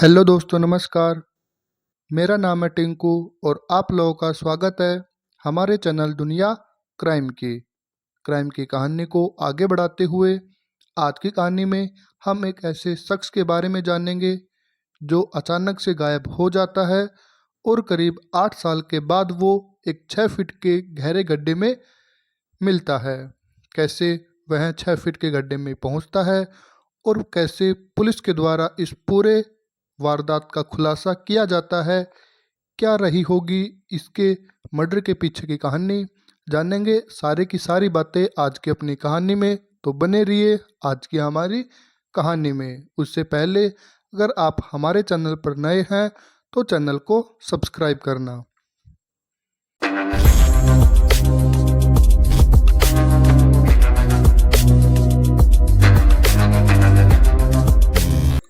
Hello दोस्तों, नमस्कार। मेरा नाम है टिंकू और आप लोगों का स्वागत है हमारे चैनल दुनिया क्राइम की कहानी को आगे बढ़ाते हुए आज की कहानी में हम एक ऐसे शख्स के बारे में जानेंगे जो अचानक से गायब हो जाता है और करीब 8 साल के बाद वो एक 6 फीट के गहरे गड्ढे में मिलता है। कैसे वह 6 फीट के गड्ढे में पहुंचता है और कैसे पुलिस के द्वारा इस पूरे वारदात का खुलासा किया जाता है। क्या रही होगी इसके मर्डर के पीछे की कहानी, जानेंगे सारे की सारी बातें आज की अपनी कहानी में। तो बने रहिए आज की हमारी कहानी में। उससे पहले अगर आप हमारे चैनल पर नए हैं तो चैनल को सब्सक्राइब करना।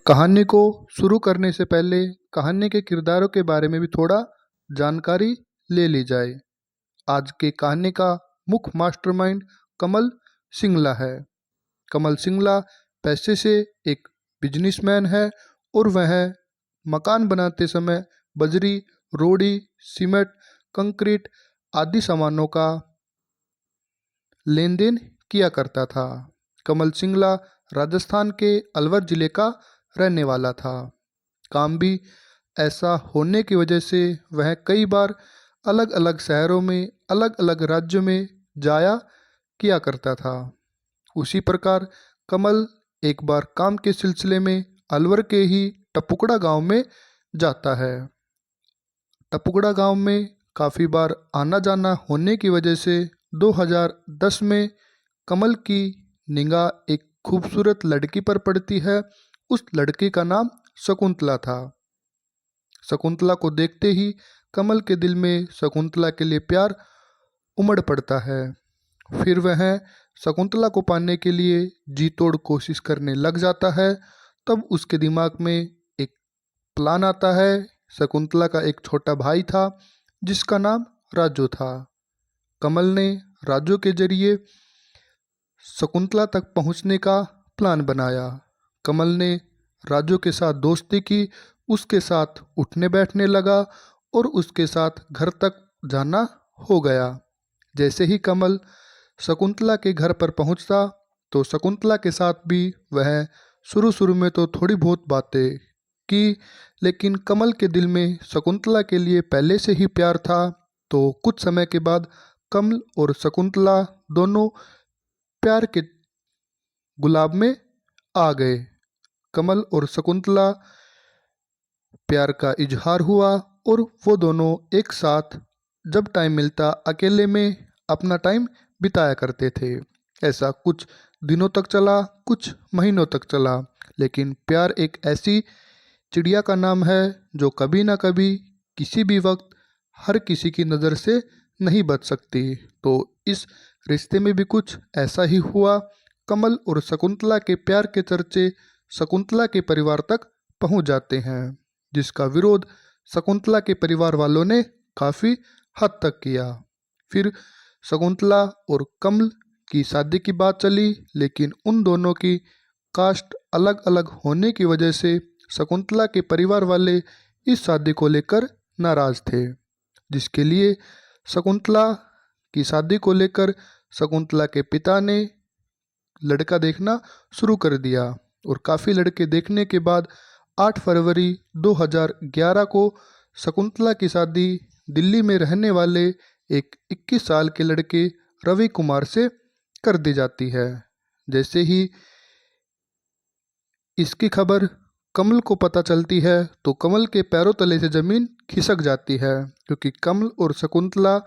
कहानी को शुरू करने से पहले कहानी के किरदारों के बारे में भी थोड़ा जानकारी ले ली जाए। आज की कहानी का मुख्य मास्टरमाइंड कमल सिंगला है। कमल सिंगला पैसे से एक बिजनेसमैन है और वह मकान बनाते समय बजरी, रोड़ी, सीमेंट, कंक्रीट आदि सामानों का लेन देन किया करता था। कमल सिंगला राजस्थान के अलवर जिले का रहने वाला था। काम भी ऐसा होने की वजह से वह कई बार अलग अलग शहरों में, अलग अलग राज्यों में जाया किया करता था। उसी प्रकार कमल एक बार काम के सिलसिले में अलवर के ही टपुकड़ा गांव में जाता है। टपुकड़ा गांव में काफ़ी बार आना जाना होने की वजह से 2010 में कमल की निगाह एक खूबसूरत लड़की पर पड़ती है। उस लड़की का नाम शकुंतला था। शकुंतला को देखते ही कमल के दिल में शकुंतला के लिए प्यार उमड़ पड़ता है। फिर वह शकुंतला को पाने के लिए जी तोड़ कोशिश करने लग जाता है। तब उसके दिमाग में एक प्लान आता है। शकुंतला का एक छोटा भाई था जिसका नाम राजू था। कमल ने राजू के जरिए शकुंतला तक पहुंचने का प्लान बनाया। कमल ने राजू के साथ दोस्ती की, उसके साथ उठने बैठने लगा और उसके साथ घर तक जाना हो गया। जैसे ही कमल शकुंतला के घर पर पहुंचता तो शकुंतला के साथ भी वह शुरू शुरू में तो थोड़ी बहुत बातें की, लेकिन कमल के दिल में शकुंतला के लिए पहले से ही प्यार था। तो कुछ समय के बाद कमल और शकुंतला दोनों प्यार के गुलाब में आ गए। कमल और शकुंतला प्यार का इजहार हुआ और वो दोनों एक साथ जब टाइम मिलता अकेले में अपना टाइम बिताया करते थे। ऐसा कुछ दिनों तक चला, कुछ महीनों तक चला। लेकिन प्यार एक ऐसी चिड़िया का नाम है जो कभी ना कभी किसी भी वक्त हर किसी की नज़र से नहीं बच सकती। तो इस रिश्ते में भी कुछ ऐसा ही हुआ। कमल और शकुंतला के प्यार के चर्चे शकुंतला के परिवार तक पहुंच जाते हैं, जिसका विरोध शकुंतला के परिवार वालों ने काफ़ी हद तक किया। फिर शकुंतला और कमल की शादी की बात चली, लेकिन उन दोनों की कास्ट अलग अलग होने की वजह से शकुंतला के परिवार वाले इस शादी को लेकर नाराज थे, जिसके लिए शकुंतला की शादी को लेकर शकुंतला के पिता ने लड़का देखना शुरू कर दिया। और काफ़ी लड़के देखने के बाद 8 फरवरी 2011 को शकुंतला की शादी दिल्ली में रहने वाले एक 21 साल के लड़के रवि कुमार से कर दी जाती है। जैसे ही इसकी खबर कमल को पता चलती है तो कमल के पैरों तले से ज़मीन खिसक जाती है, क्योंकि कमल और शकुंतला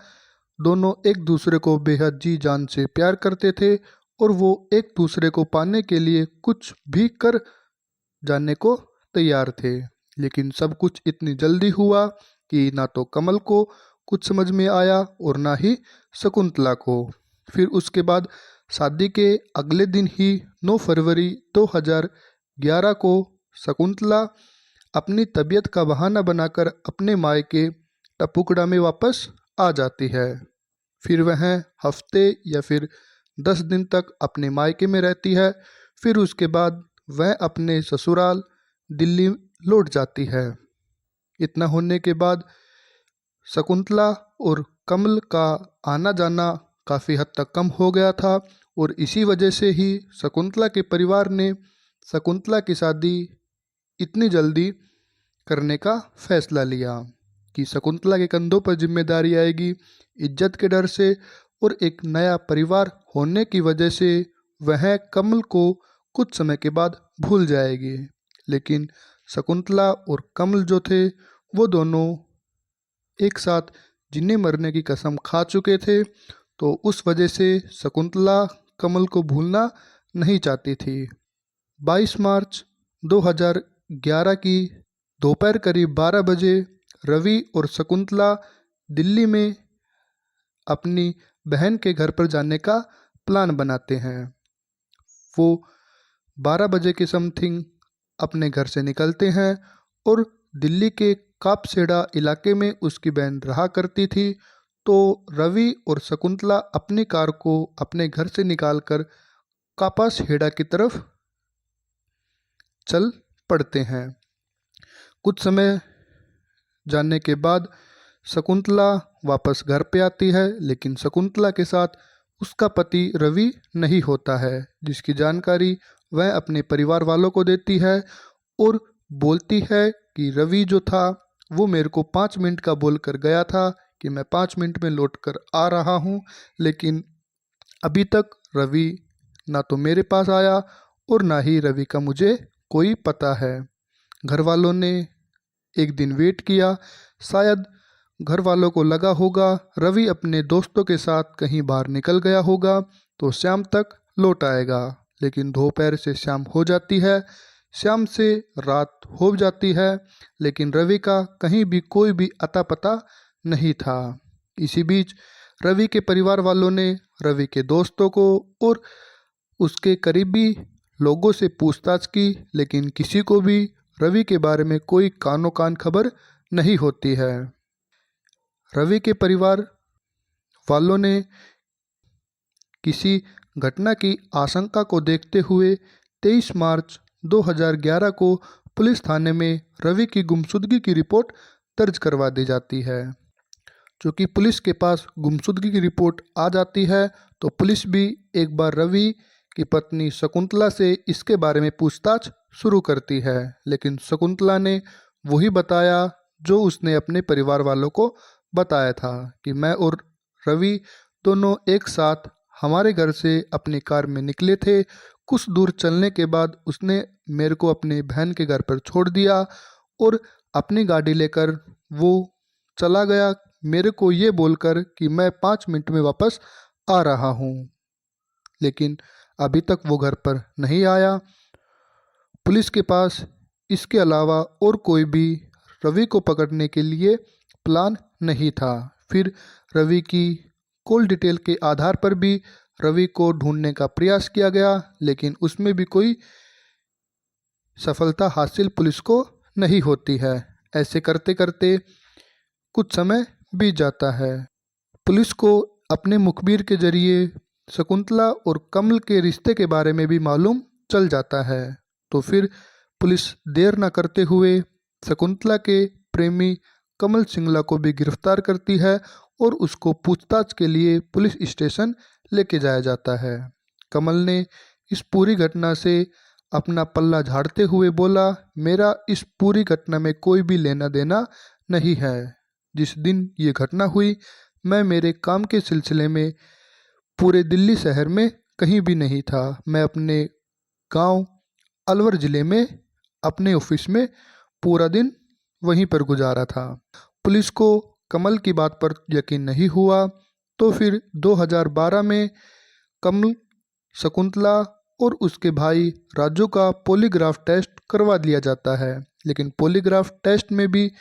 दोनों एक दूसरे को बेहद जी जान से प्यार करते थे और वो एक दूसरे को पाने के लिए कुछ भी कर जाने को तैयार थे। लेकिन सब कुछ इतनी जल्दी हुआ कि ना तो कमल को कुछ समझ में आया और ना ही शकुंतला को। फिर उसके बाद शादी के अगले दिन ही 9 फरवरी 2011 को शकुंतला अपनी तबीयत का बहाना बनाकर अपने मायके टपुकड़ा में वापस आ जाती है। फिर वह हफ्ते या फिर 10 दिन तक अपने मायके में रहती है। फिर उसके बाद वह अपने ससुराल दिल्ली लौट जाती है। इतना होने के बाद शकुंतला और कमल का आना जाना काफ़ी हद तक कम हो गया था और इसी वजह से ही शकुंतला के परिवार ने शकुंतला की शादी इतनी जल्दी करने का फैसला लिया कि शकुंतला के कंधों पर जिम्मेदारी आएगी। इज्जत के डर से और एक नया परिवार होने की वजह से वह कमल को कुछ समय के बाद भूल जाएगी। लेकिन शकुंतला और कमल जो थे वो दोनों एक साथ जीने मरने की कसम खा चुके थे, तो उस वजह से शकुंतला कमल को भूलना नहीं चाहती थी। 22 मार्च 2011 की दोपहर करीब 12 बजे रवि और शकुंतला दिल्ली में अपनी बहन के घर पर जाने का प्लान बनाते हैं। वो 12 बजे के समथिंग अपने घर से निकलते हैं और दिल्ली के कापसेड़ा इलाके में उसकी बहन रहा करती थी। तो रवि और शकुंतला अपनी कार को अपने घर से निकालकर कापासहेड़ा की तरफ चल पड़ते हैं। कुछ समय जाने के बाद शकुंतला वापस घर पे आती है, लेकिन शकुंतला के साथ उसका पति रवि नहीं होता है, जिसकी जानकारी वह अपने परिवार वालों को देती है और बोलती है कि रवि जो था वो मेरे को 5 मिनट का बोल कर गया था कि मैं 5 मिनट में लौट कर आ रहा हूँ, लेकिन अभी तक रवि ना तो मेरे पास आया और ना ही रवि का मुझे कोई पता है। घर वालों ने एक दिन वेट किया, शायद घर वालों को लगा होगा रवि अपने दोस्तों के साथ कहीं बाहर निकल गया होगा तो शाम तक लौट आएगा, लेकिन दोपहर से शाम हो जाती है, शाम से रात हो जाती है, लेकिन रवि का कहीं भी कोई भी अता पता नहीं था। इसी बीच रवि के परिवार वालों ने रवि के दोस्तों को और उसके करीबी लोगों से पूछताछ की, लेकिन किसी को भी रवि के बारे में कोई कानो कान खबर नहीं होती है। रवि के परिवार वालों ने किसी घटना की आशंका को देखते हुए 23 मार्च 2011 को पुलिस थाने में रवि की गुमशुदगी की रिपोर्ट दर्ज करवा दी जाती है। चूँकि पुलिस के पास गुमशुदगी की रिपोर्ट आ जाती है तो पुलिस भी एक बार रवि की पत्नी शकुंतला से इसके बारे में पूछताछ शुरू करती है, लेकिन शकुंतला ने वही बताया जो उसने अपने परिवार वालों को बताया था कि मैं और रवि दोनों एक साथ हमारे घर से अपनी कार में निकले थे। कुछ दूर चलने के बाद उसने मेरे को अपने बहन के घर पर छोड़ दिया और अपनी गाड़ी लेकर वो चला गया, मेरे को ये बोलकर कि मैं 5 मिनट में वापस आ रहा हूँ, लेकिन अभी तक वो घर पर नहीं आया। पुलिस के पास इसके अलावा और कोई भी रवि को पकड़ने के लिए प्लान नहीं था। फिर रवि की कॉल डिटेल के आधार पर भी रवि को ढूंढने का प्रयास किया गया, लेकिन उसमें भी कोई सफलता हासिल पुलिस को नहीं होती है। ऐसे करते करते कुछ समय बीत जाता है। पुलिस को अपने मुखबिर के जरिए शकुंतला और कमल के रिश्ते के बारे में भी मालूम चल जाता है। तो फिर पुलिस देर न करते हुए शकुंतला के प्रेमी कमल सिंगला को भी गिरफ्तार करती है और उसको पूछताछ के लिए पुलिस स्टेशन लेके जाया जाता है। कमल ने इस पूरी घटना से अपना पल्ला झाड़ते हुए बोला, मेरा इस पूरी घटना में कोई भी लेना देना नहीं है। जिस दिन ये घटना हुई मैं मेरे काम के सिलसिले में पूरे दिल्ली शहर में कहीं भी नहीं था। मैं अपने गांव अलवर ज़िले में अपने ऑफिस में पूरा दिन वहीं पर गुजारा था। पुलिस को कमल की बात पर यकीन नहीं हुआ, तो फिर 2012 में कमल, शकुंतला और उसके भाई राजू का पॉलीग्राफ टेस्ट करवा लिया जाता है, लेकिन पॉलीग्राफ टेस्ट में भी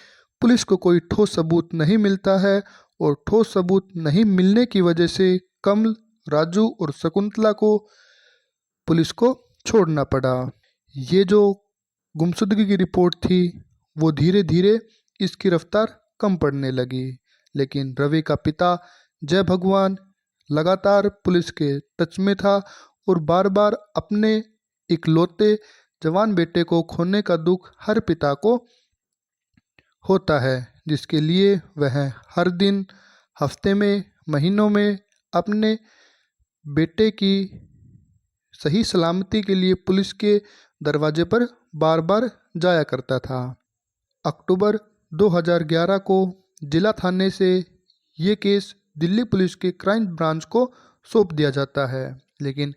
पुलिस को कोई ठोस सबूत नहीं मिलता है और ठोस सबूत नहीं मिलने की वजह से कमल, राजू और शकुंतला को पुलिस को छोड़ना पड़ा। ये जो गुमशुदगी की रिपोर्ट थी वो धीरे धीरे इसकी रफ्तार कम पड़ने लगी, लेकिन रवि का पिता जय भगवान लगातार पुलिस के टच में था और बार बार अपने इकलौते जवान बेटे को खोने का दुख हर पिता को होता है, जिसके लिए वह हर दिन, हफ्ते में, महीनों में अपने बेटे की सही सलामती के लिए पुलिस के दरवाजे पर बार बार जाया करता था। अक्टूबर 2011 को जिला थाने से ये केस दिल्ली पुलिस के क्राइम ब्रांच को सौंप दिया जाता है, लेकिन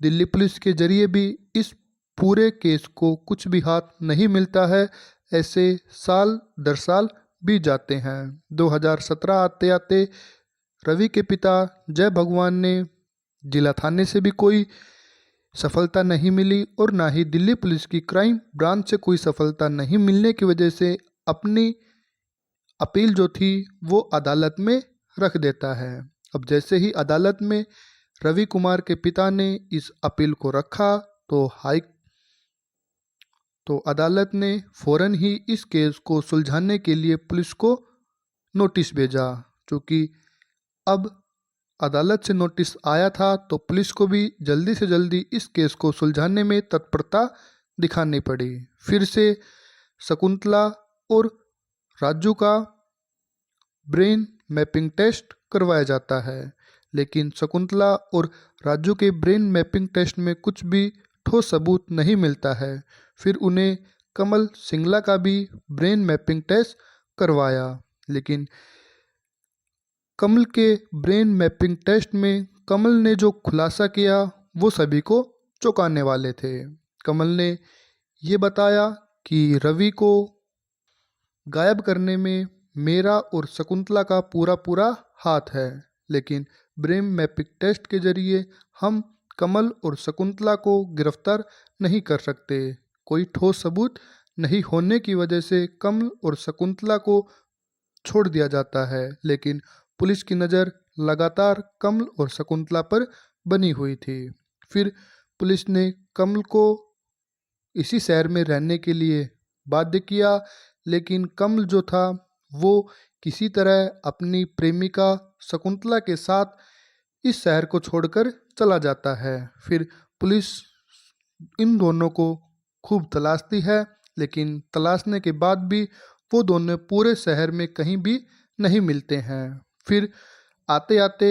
दिल्ली पुलिस के जरिए भी इस पूरे केस को कुछ भी हाथ नहीं मिलता है। ऐसे साल दर साल बीत जाते हैं। 2017 आते आते रवि के पिता जय भगवान ने जिला थाने से भी कोई सफलता नहीं मिली और ना ही दिल्ली पुलिस की क्राइम ब्रांच से कोई सफलता नहीं मिलने की वजह से अपनी अपील जो थी वो अदालत में रख देता है। अब जैसे ही अदालत में रवि कुमार के पिता ने इस अपील को रखा तो अदालत ने फौरन ही इस केस को सुलझाने के लिए पुलिस को नोटिस भेजा। क्योंकि अब अदालत से नोटिस आया था तो पुलिस को भी जल्दी से जल्दी इस केस को सुलझाने में तत्परता दिखानी पड़ी। फिर से शकुंतला और राजू का ब्रेन मैपिंग टेस्ट करवाया जाता है, लेकिन शकुंतला और राजू के ब्रेन मैपिंग टेस्ट में कुछ भी ठोस सबूत नहीं मिलता है। फिर उन्हें कमल सिंगला का भी ब्रेन मैपिंग टेस्ट करवाया, लेकिन कमल के ब्रेन मैपिंग टेस्ट में कमल ने जो खुलासा किया वो सभी को चौंकाने वाले थे। कमल ने ये बताया कि रवि को गायब करने में मेरा और शकुंतला का पूरा पूरा हाथ है, लेकिन ब्रेन मैपिंग टेस्ट के जरिए हम कमल और शकुंतला को गिरफ्तार नहीं कर सकते। कोई ठोस सबूत नहीं होने की वजह से कमल और शकुंतला को छोड़ दिया जाता है, लेकिन पुलिस की नज़र लगातार कमल और शकुंतला पर बनी हुई थी। फिर पुलिस ने कमल को इसी शहर में रहने के लिए बाध्य किया, लेकिन कमल जो था वो किसी तरह अपनी प्रेमिका शकुंतला के साथ इस शहर को छोड़कर चला जाता है। फिर पुलिस इन दोनों को खूब तलाशती है, लेकिन तलाशने के बाद भी वो दोनों पूरे शहर में कहीं भी नहीं मिलते हैं। फिर आते आते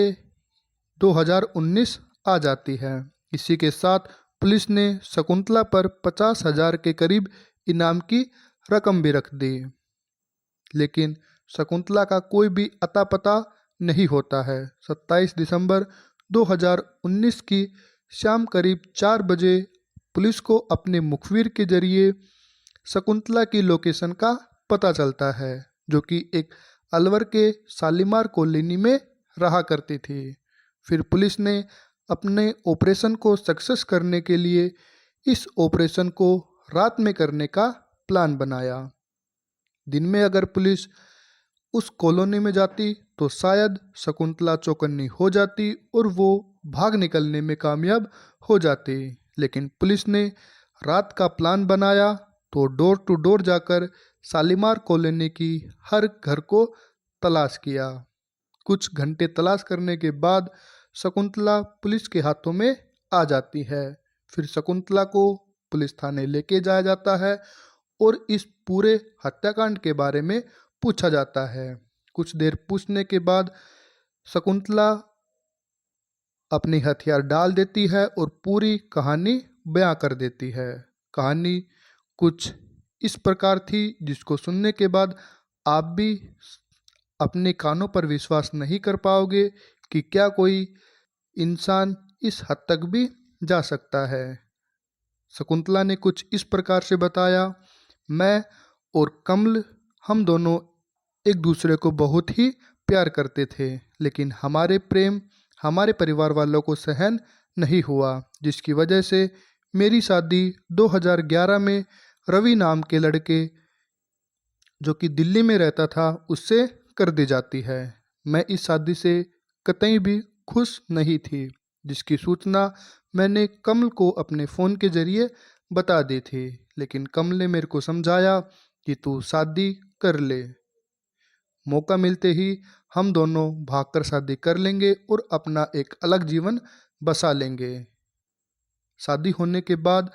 2019 आ जाती है। इसी के साथ पुलिस ने शकुंतला पर 50,000 के करीब इनाम की रकम भी रख दी, लेकिन शकुंतला का कोई भी अता पता नहीं होता है। 27 दिसंबर 2019 की शाम करीब 4 बजे पुलिस को अपने मुखबिर के जरिए शकुंतला की लोकेशन का पता चलता है, जो कि एक अलवर के शालीमार कॉलोनी में रहा करती थी। फिर पुलिस ने अपने ऑपरेशन को सक्सेस करने के लिए इस ऑपरेशन को रात में करने का प्लान बनाया। दिन में अगर पुलिस उस कॉलोनी में जाती तो शायद शकुंतला चौकन्नी हो जाती और वो भाग निकलने में कामयाब हो जाती, लेकिन पुलिस ने रात का प्लान बनाया तो डोर टू डोर जाकर शालीमार कॉलोनी की हर घर को तलाश किया। कुछ घंटे तलाश करने के बाद शकुंतला पुलिस के हाथों में आ जाती है। फिर शकुंतला को पुलिस थाने लेके जाया जाता है और इस पूरे हत्याकांड के बारे में पूछा जाता है। कुछ देर पूछने के बाद शकुंतला अपनी हथियार डाल देती है और पूरी कहानी बयां कर देती है। कहानी कुछ इस प्रकार थी जिसको सुनने के बाद आप भी अपने कानों पर विश्वास नहीं कर पाओगे कि क्या कोई इंसान इस हद तक भी जा सकता है। शकुंतला ने कुछ इस प्रकार से बताया, मैं और कमल हम दोनों एक दूसरे को बहुत ही प्यार करते थे, लेकिन हमारे प्रेम हमारे परिवार वालों को सहन नहीं हुआ, जिसकी वजह से मेरी शादी 2011 में रवि नाम के लड़के जो कि दिल्ली में रहता था उससे कर दी जाती है। मैं इस शादी से कतई भी खुश नहीं थी, जिसकी सूचना मैंने कमल को अपने फ़ोन के जरिए बता दी थी, लेकिन कमल ने मेरे को समझाया कि तू शादी कर ले, मौका मिलते ही हम दोनों भागकर शादी कर लेंगे और अपना एक अलग जीवन बसा लेंगे। शादी होने के बाद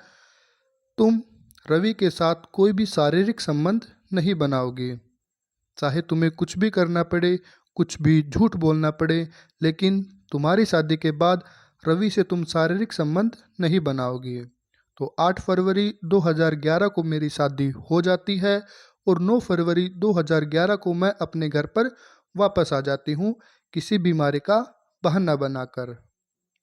तुम रवि के साथ कोई भी शारीरिक संबंध नहीं बनाओगे, चाहे तुम्हें कुछ भी करना पड़े, कुछ भी झूठ बोलना पड़े, लेकिन तुम्हारी शादी के बाद रवि से तुम शारीरिक संबंध नहीं बनाओगे। तो 8 फरवरी 2011 को मेरी शादी हो जाती है और 9 फरवरी 2011 को मैं अपने घर पर वापस आ जाती हूँ, किसी बीमारी का बहाना बनाकर।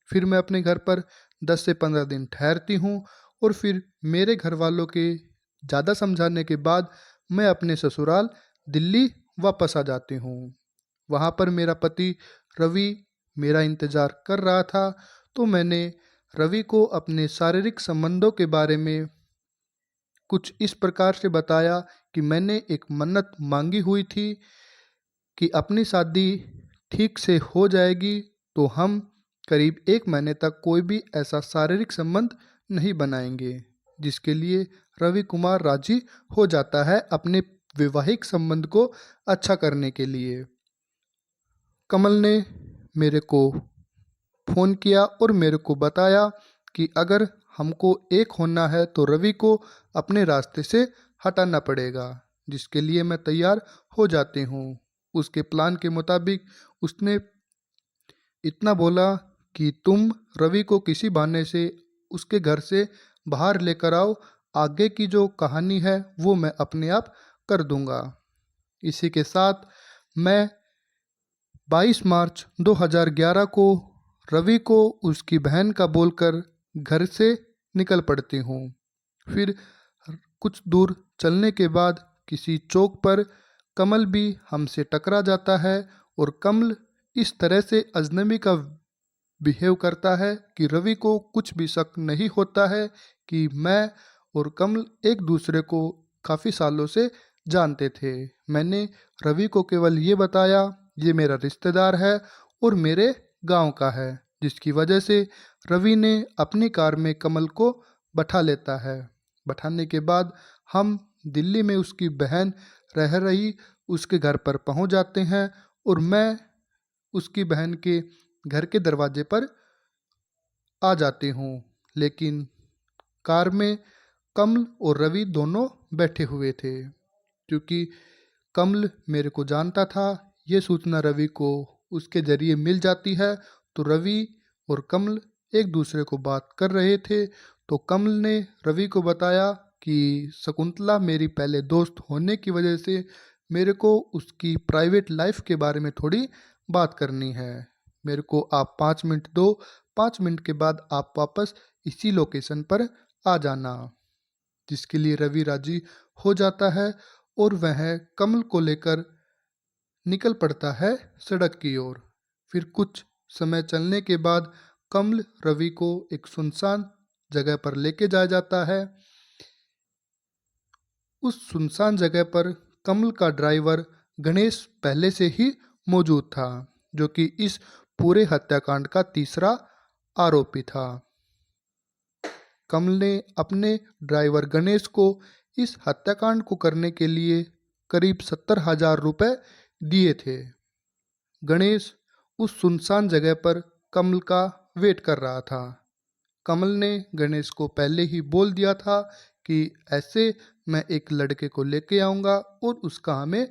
फिर मैं अपने घर पर 10 से 15 दिन ठहरती हूँ और फिर मेरे घर वालों के ज़्यादा समझाने के बाद मैं अपने ससुराल दिल्ली वापस आ जाती हूँ। वहाँ पर मेरा पति रवि मेरा इंतज़ार कर रहा था, तो मैंने रवि को अपने शारीरिक संबंधों के बारे में कुछ इस प्रकार से बताया कि मैंने एक मन्नत मांगी हुई थी कि अपनी शादी ठीक से हो जाएगी तो हम करीब 1 महीने तक कोई भी ऐसा शारीरिक संबंध नहीं बनाएंगे, जिसके लिए रवि कुमार राजी हो जाता है अपने वैवाहिक संबंध को अच्छा करने के लिए। कमल ने मेरे को फ़ोन किया और मेरे को बताया कि अगर हमको एक होना है तो रवि को अपने रास्ते से हटाना पड़ेगा, जिसके लिए मैं तैयार हो जाती हूँ। उसके प्लान के मुताबिक उसने इतना बोला कि तुम रवि को किसी बहाने से उसके घर से बाहर लेकर आओ, आगे की जो कहानी है वो मैं अपने आप कर दूंगा। इसी के साथ मैं 22 मार्च 2011 को रवि को उसकी बहन का बोलकर घर से निकल पड़ती हूँ। फिर कुछ दूर चलने के बाद किसी चौक पर कमल भी हमसे टकरा जाता है और कमल इस तरह से अजनबी का बिहेव करता है कि रवि को कुछ भी शक नहीं होता है कि मैं और कमल एक दूसरे को काफ़ी सालों से जानते थे। मैंने रवि को केवल ये बताया ये मेरा रिश्तेदार है और मेरे गांव का है, जिसकी वजह से रवि ने अपनी कार में कमल को बैठा लेता है। बैठाने के बाद हम दिल्ली में उसकी बहन रह रही उसके घर पर पहुंच जाते हैं और मैं उसकी बहन के घर के दरवाजे पर आ जाती हूँ, लेकिन कार में कमल और रवि दोनों बैठे हुए थे। क्योंकि कमल मेरे को जानता था, ये सूचना रवि को उसके ज़रिए मिल जाती है, तो रवि और कमल एक दूसरे को बात कर रहे थे। तो कमल ने रवि को बताया कि शकुंतला मेरी पहले दोस्त होने की वजह से मेरे को उसकी प्राइवेट लाइफ के बारे में थोड़ी बात करनी है। मेरे को आप 5 मिनट दो, 5 मिनट के बाद आप वापस इसी लोकेशन पर आ जाना। जिसके लिए रवि राजी हो जाता है और वह कमल को लेकर निकल पड़ता है सड़क की ओर। फिर कुछ समय चलने के बाद कमल रवि को एक सुनसान जगह पर लेके जाया जाता है। उस सुनसान जगह पर कमल का ड्राइवर गणेश पहले से ही मौजूद था, जो कि इस पूरे हत्याकांड का तीसरा आरोपी था। कमल ने अपने ड्राइवर गणेश को इस हत्याकांड को करने के लिए करीब 70,000 रुपये दिए थे। गणेश उस सुनसान जगह पर कमल का वेट कर रहा था। कमल ने गणेश को पहले ही बोल दिया था कि ऐसे मैं एक लड़के को लेके आऊँगा और उसका हमें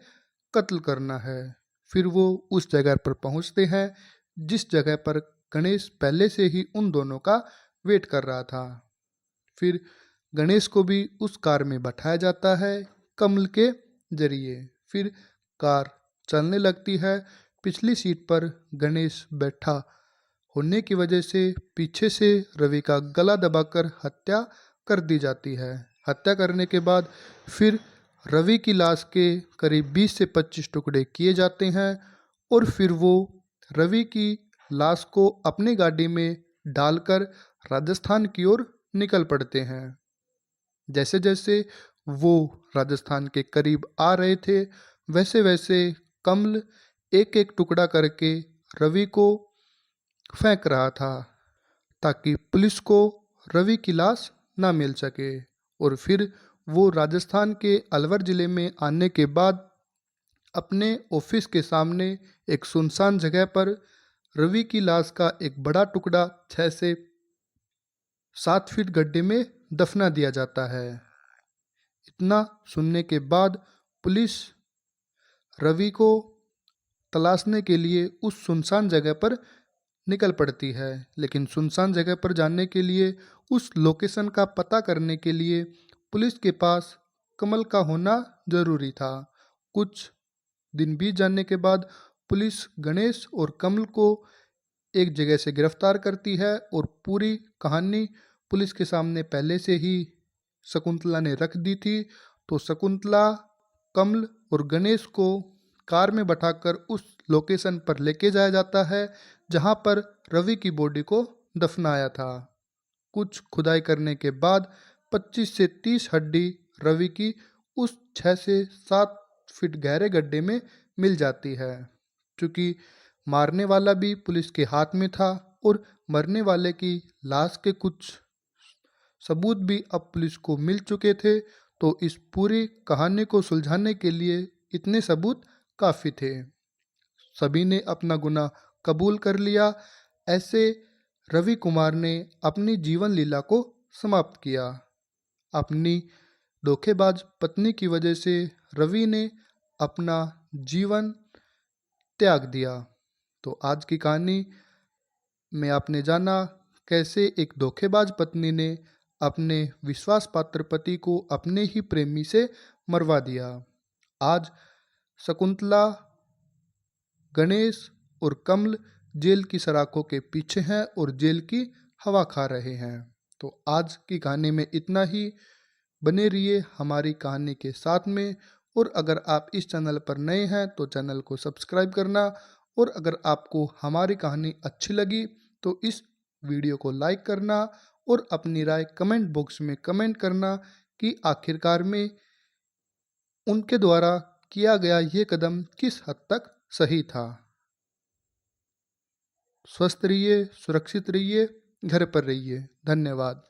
कत्ल करना है। फिर वो उस जगह पर पहुँचते हैं जिस जगह पर गणेश पहले से ही उन दोनों का वेट कर रहा था। फिर गणेश को भी उस कार में बैठाया जाता है कमल के जरिए। फिर कार चलने लगती है। पिछली सीट पर गणेश बैठा होने की वजह से पीछे से रवि का गला दबाकर हत्या कर दी जाती है। हत्या करने के बाद फिर रवि की लाश के करीब 20 से 25 टुकड़े किए जाते हैं और फिर वो रवि की लाश को अपनी गाड़ी में डालकर राजस्थान की ओर निकल पड़ते हैं। जैसे जैसे वो राजस्थान के करीब आ रहे थे, वैसे वैसे कमल एक एक टुकड़ा करके रवि को फेंक रहा था ताकि पुलिस को रवि की लाश ना मिल सके। और फिर वो राजस्थान के अलवर ज़िले में आने के बाद अपने ऑफिस के सामने एक सुनसान जगह पर रवि की लाश का एक बड़ा टुकड़ा 6 से 7 फीट गड्ढे में दफना दिया जाता है। इतना सुनने के बाद पुलिस रवि को तलाशने के लिए उस सुनसान जगह पर निकल पड़ती है। लेकिन सुनसान जगह पर जाने के लिए, उस लोकेशन का पता करने के लिए पुलिस के पास कमल का होना जरूरी था। कुछ दिन बीत जाने के बाद पुलिस गणेश और कमल को एक जगह से गिरफ्तार करती है और पूरी कहानी पुलिस के सामने पहले से ही शकुंतला ने रख दी थी। तो शकुंतला, कमल और गणेश को कार में बैठाकर उस लोकेशन पर लेके जाया जाता है जहां पर रवि की बॉडी को दफनाया था। कुछ खुदाई करने के बाद 25 से 30 हड्डी रवि की उस 6 से 7 फीट गहरे गड्ढे में मिल जाती है। क्योंकि मारने वाला भी पुलिस के हाथ में था और मरने वाले की लाश के कुछ सबूत भी अब पुलिस को मिल चुके थे, तो इस पूरी कहानी को सुलझाने के लिए इतने सबूत काफ़ी थे। सभी ने अपना गुनाह कबूल कर लिया। ऐसे रवि कुमार ने अपनी जीवन लीला को समाप्त किया। अपनी धोखेबाज पत्नी की वजह से रवि ने अपना जीवन त्याग दिया। तो आज की कहानी में आपने जाना कैसे एक धोखेबाज पत्नी ने अपने विश्वास पात्र पति को अपने ही प्रेमी से मरवा दिया। आज शकुंतला, गणेश और कमल जेल की सलाखों के पीछे हैं और जेल की हवा खा रहे हैं। तो आज की कहानी में इतना ही। बने रहिए हमारी कहानी के साथ में। और अगर आप इस चैनल पर नए हैं तो चैनल को सब्सक्राइब करना। और अगर आपको हमारी कहानी अच्छी लगी तो इस वीडियो को लाइक करना और अपनी राय कमेंट बॉक्स में कमेंट करना कि आखिरकार में उनके द्वारा किया गया ये कदम किस हद तक सही था। स्वस्थ रहिए, सुरक्षित रहिए, घर पर रहिए। धन्यवाद।